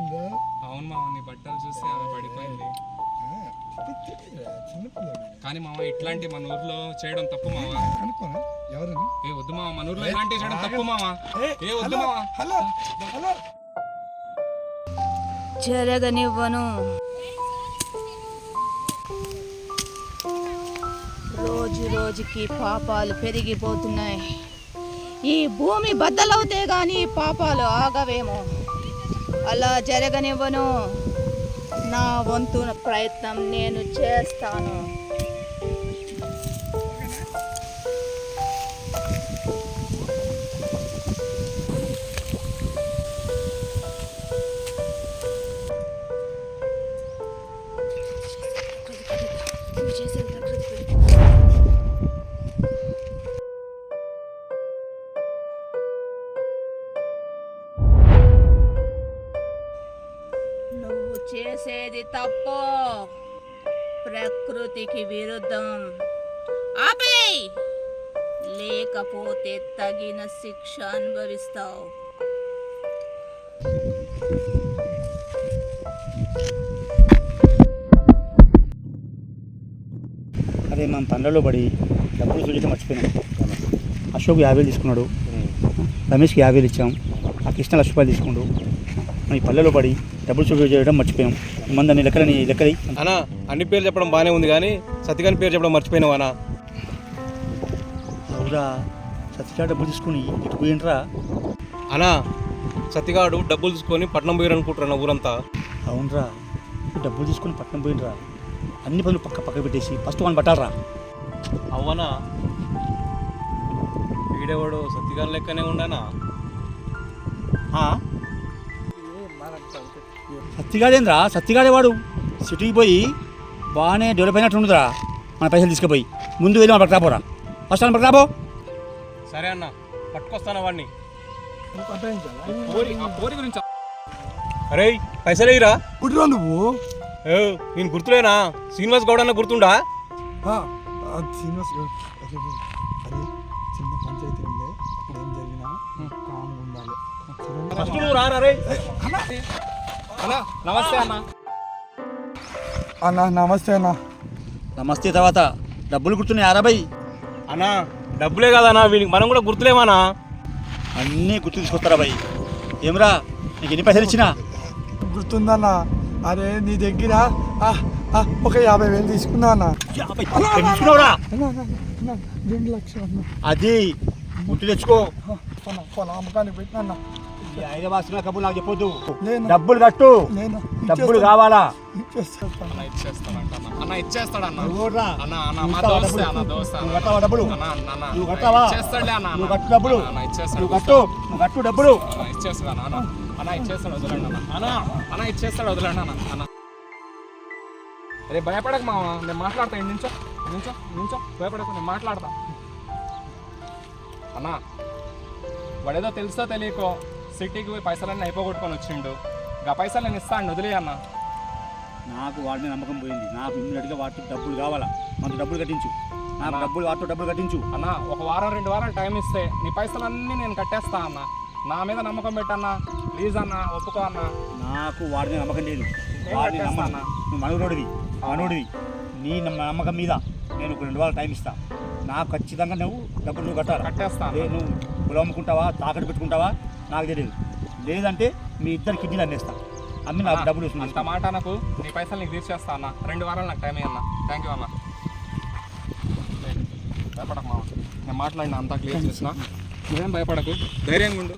పడిపోయిందా? అవును మామ, నీ బట్టలు చూస్తే ఆమె పడిపోయింది. కానీ మామ ఇట్లాంటి మన ఊర్లో చేయడం తప్పు మామ. అనుకోనా ఎవరని? ఏ వద్దు మామ, మన ఊర్లో ఇలాంటివి చేయడం తప్పు మామ. ఏ వద్దు మామ. హలో హలో, జరగనివ్వను. రోజు రోజుకి పాపాలు పెరిగిపోతున్నాయి. ఈ భూమి బద్దలవుతే గాని పాపాలు ఆగవేమో. అలా జరగనివ్వను. నా వంతు ప్రయత్నం నేను చేస్తాను. నువ్వు చేసేది తప్పు, ప్రకృతికి విరుద్ధం. ఆపేయ్, లేకపోతే తగిన శిక్ష అనుభవిస్తావు. అదే మనం పనులలో పడి డబ్బులు చూడటం మర్చిపోయినాం. అశోక్ 50,000 తీసుకున్నాడు, రమేష్కి 50,000 ఇచ్చాం, ఆ కృష్ణ 1,00,000 రూపాయలు తీసుకుంటూ మనం ఈ పల్లెలో పడి డబ్బులు చూడ చేయడం మర్చిపోయాం. మంది లెక్కలి అన్నా, అన్ని పేర్లు చెప్పడం బాగానే ఉంది కానీ సత్యగాని పేరు చెప్పడం మర్చిపోయినావు అన్నా. అవురా, సత్యగాడు డబ్బులు తీసుకుని ఇటు పోయిండ్రా. అన్నా, సత్యగాడు డబ్బులు తీసుకొని పట్నం పోయారు అనుకుంటున్నా ఊరంతా. అవునరా, డబ్బులు తీసుకుని పట్నం పోయిండ్రా. అన్ని పనులు పక్క పెట్టేసి ఫస్ట్ వన్ పట్టాలరా. అవ్వనా, వీడేవాడు సత్యగాని లెక్కనే ఉండనా? సత్తిగాడేంద్రా, సత్తిగాడే వాడు సిటీకి పోయి బాగానే డెవలప్ అయినట్టు ఉండదురా. మన పైసలు తీసుకుపోయి ముందు వెళ్ళి మన పట్టుకురాపోరా. ఫస్ట్ వాళ్ళని పట్టుకురాపో. సరే అన్న, పట్టుకొస్తాను వాడిని. పోరి గురించి అరే పైసలు ఇరా. పుట్టిరా నువ్వు? నేను గుర్తులేనా? శ్రీనివాస్ గౌడ్ అన్న గుర్తుండా? శ్రీనివాస్ గౌడ్. అరే చిన్న పంచాయతీ ఉండే, ఇప్పుడు ఏం జరిగినా కామ్గా ఉండాలి. ఫస్ట్ నువ్వు రారా రే. అన్నా నమస్తే అన్న. అన్నా నమస్తే అన్న. నమస్తే తర్వాత డబ్బులు గుర్తున్నాయి 60. అన్నా డబ్బులే కదన్నా, వీనికి మనం కూడా గుర్తులేమన్నా. అన్నీ గుర్తు తీసుకొస్తారా భయ్. ఏమరా, నీకు ఎన్ని పైసలు ఇచ్చినా గుర్తుందన్నా? అరే నీ దగ్గర ఒక 50,000 తీసుకున్నా అన్న. 2 లక్షలు అన్న. అది గుర్తు తెచ్చుకో. అమ్మకానికి పెట్టినా అన్న. హైదరాబాద్ కబుల్ నాకు చెప్పొద్దు. నేను డబ్బులు కట్టు, నేను డబ్బులు కావాలా? అన్న ఇచ్చేస్తాడంట అన్న, ఇచ్చేస్తాడన్న. నువ్వురా. అన్న అన్న మా దోస్తే అన్న, దోస్తే నువ్వు కట్టావా డబ్బులు? అన్న అన్న నువ్వు కట్టావా? ఇచ్చేస్తాడులే అన్న. నువ్వు కట్టు డబ్బులు. అన్న ఇచ్చేస్తాడు. నువ్వు కట్టు, నువ్వు కట్టు డబ్బులు. అన్న ఇచ్చేస్తాడు అన్న. అన్న ఇచ్చేస్తాడు, వదలండి అన్న. అన్న అన్న ఇచ్చేస్తాడు, వదలండి అన్న. అన్న అరే భయపడక మామ, నేను మాట్లాడతా. నించో నించో నించో, భయపడకు, నేను మాట్లాడతా. అన్న వాడేదో తెలుసో తెలియకో సిటీకి పోయి పైసలన్నీ అయిపోగొట్టుకొని వచ్చిండు. ఆ పైసలు నేను ఇస్తాను, వదిలే అన్న. నాకు వాడి మీద నమ్మకం పోయింది. నాకు ఇమ్మీడియట్గా వాటికి డబ్బులు కావాలా. మనకు డబ్బులు కట్టించు. నాకు డబ్బులు కట్టించు అన్న. ఒక వారం 2 వారాలు టైం ఇస్తే నీ పైసలన్నీ నేను కట్టేస్తా అన్న. నా మీద నమ్మకం పెట్టన్నా, ప్లీజ్ అన్న, ఒప్పుకో అన్న. నాకు వాడి మీద నమ్మకం లేదు. వాడిని కట్టేస్తా నమ్మకం. నువ్వు మనోడివి. నీ నమ్మకం మీద నేను ఒక 2 వారాలు టైం ఇస్తా. నాకు ఖచ్చితంగా డబ్బులు కట్టాలి. కట్టేస్తా. నువ్వు పొలం అమ్ముకుంటావా, తాకట్టు పెట్టుకుంటావా నాకు తెలియదు. లేదంటే మీ ఇద్దరు కిడ్నీలు అమ్మేస్తా. అమ్మి నాకు డబ్బులు వస్తుంది. అంత మాట నాకు, నీ పైసలు నీకు తీర్చేస్తా అన్న. 2 వారాలు నాకు టైం అయ్యన్న. థ్యాంక్ యూ అన్న. భయపడకు మామ, నేను మాట్లాడినా అంతా క్లియర్ చేసిన. నువ్వేం భయపడకు, ధైర్యంగా ఉండు.